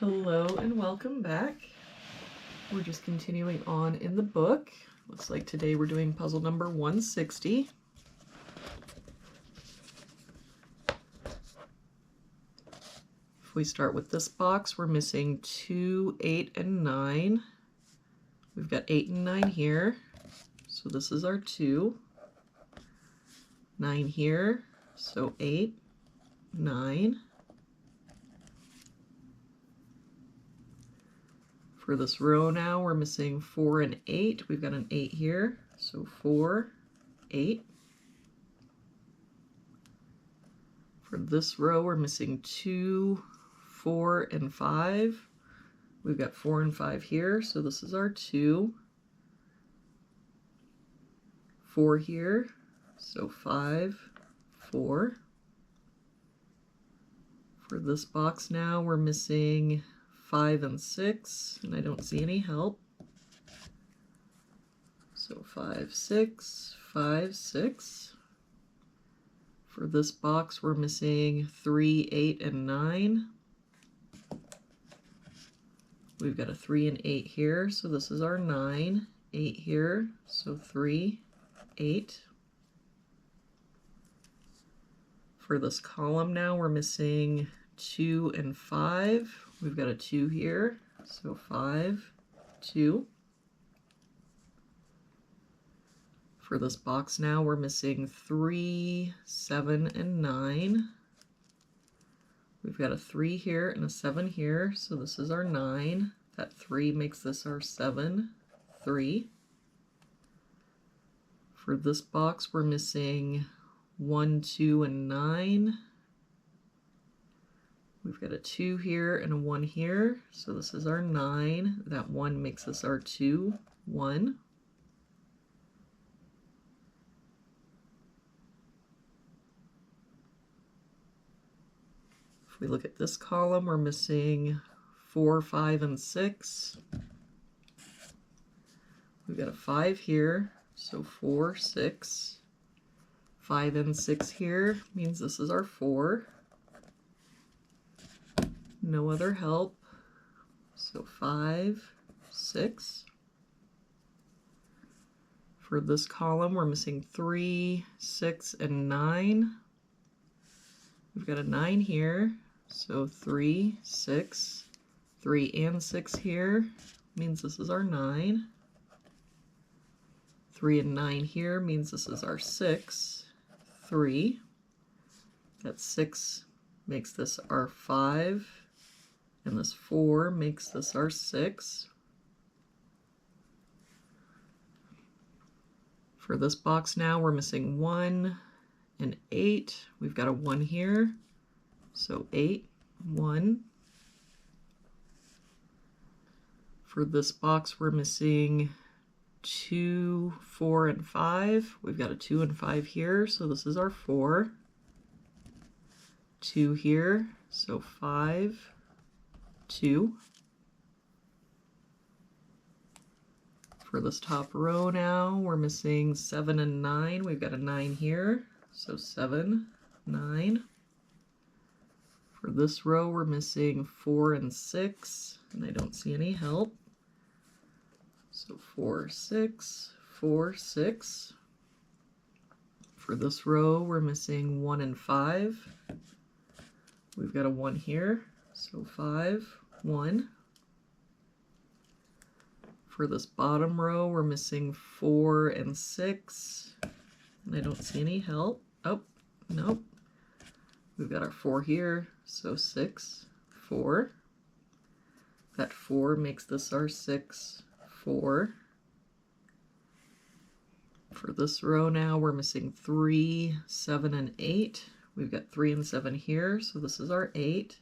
Hello and welcome back. We're just continuing on in the book. Looks like today we're doing puzzle number 160. If we start with this box, we're missing 2, 8, and 9. We've got 8 and 9 here, so this is our 2. 9 here, so 8, 9. For this row now, we're missing 4 and 8. We've got an 8 here, so 4, 8. For this row, we're missing 2, 4, and 5. We've got 4 and 5 here, so this is our 2. 4 here, so 5, 4. For this box now, we're missing 5 and 6, and I don't see any help. So 5, 6, 5, 6. For this box, we're missing 3, 8, and 9. We've got a 3 and 8 here, so this is our 9. 8 here, so 3, 8. For this column now, we're missing 2 and 5. We've got a 2 here, so 5, 2. For this box now, we're missing 3, 7, and 9. We've got a 3 here and a 7 here, so this is our 9. That 3 makes this our 7, 3. For this box, we're missing 1, 2, and 9. We've got a 2 here and a 1 here, so this is our 9. That 1 makes us our 2, 1. If we look at this column, we're missing 4, 5, and 6. We've got a 5 here, so 4, 6. 5 and 6 here means this is our 4. No other help, so 5, 6. For this column, we're missing 3, 6, and 9. We've got a 9 here, so 3, 6. 3 and 6 here means this is our 9. 3 and 9 here means this is our 6, 3. That 6 makes this our 5. And this 4 makes this our 6. For this box now, we're missing 1 and 8. We've got a 1 here, so 8, 1. For this box, we're missing 2, 4, and 5. We've got a 2 and 5 here, so this is our 4. 2 here, so 5, 2. For this top row now, we're missing 7 and 9. We've got a 9 here, so 7, 9. For this row, we're missing 4 and 6, and I don't see any help. So 4, 6, 4, 6. For this row, we're missing 1 and 5. We've got a 1 here, so 5, 1. For this bottom row, we're missing 4 and 6, and I don't see any help. Oh, nope. We've got our 4 here, so 6, 4. That 4 makes this our 6, 4. For this row now, we're missing 3, 7, and 8. We've got 3 and 7 here, so this is our 8.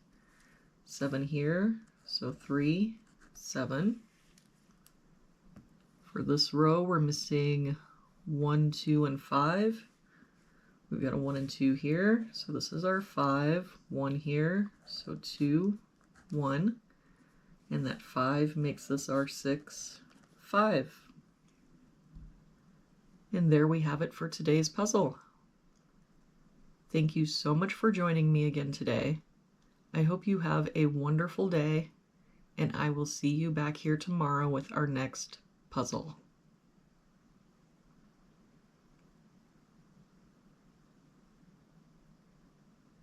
7 here, so 3, 7. For this row, we're missing 1, 2, and 5. We've got a 1 and 2 here, so this is our 5. 1 here, so 2, 1. And that 5 makes this our 6, 5. And there we have it for today's puzzle. Thank you so much for joining me again today. I hope you have a wonderful day and I will see you back here tomorrow with our next puzzle.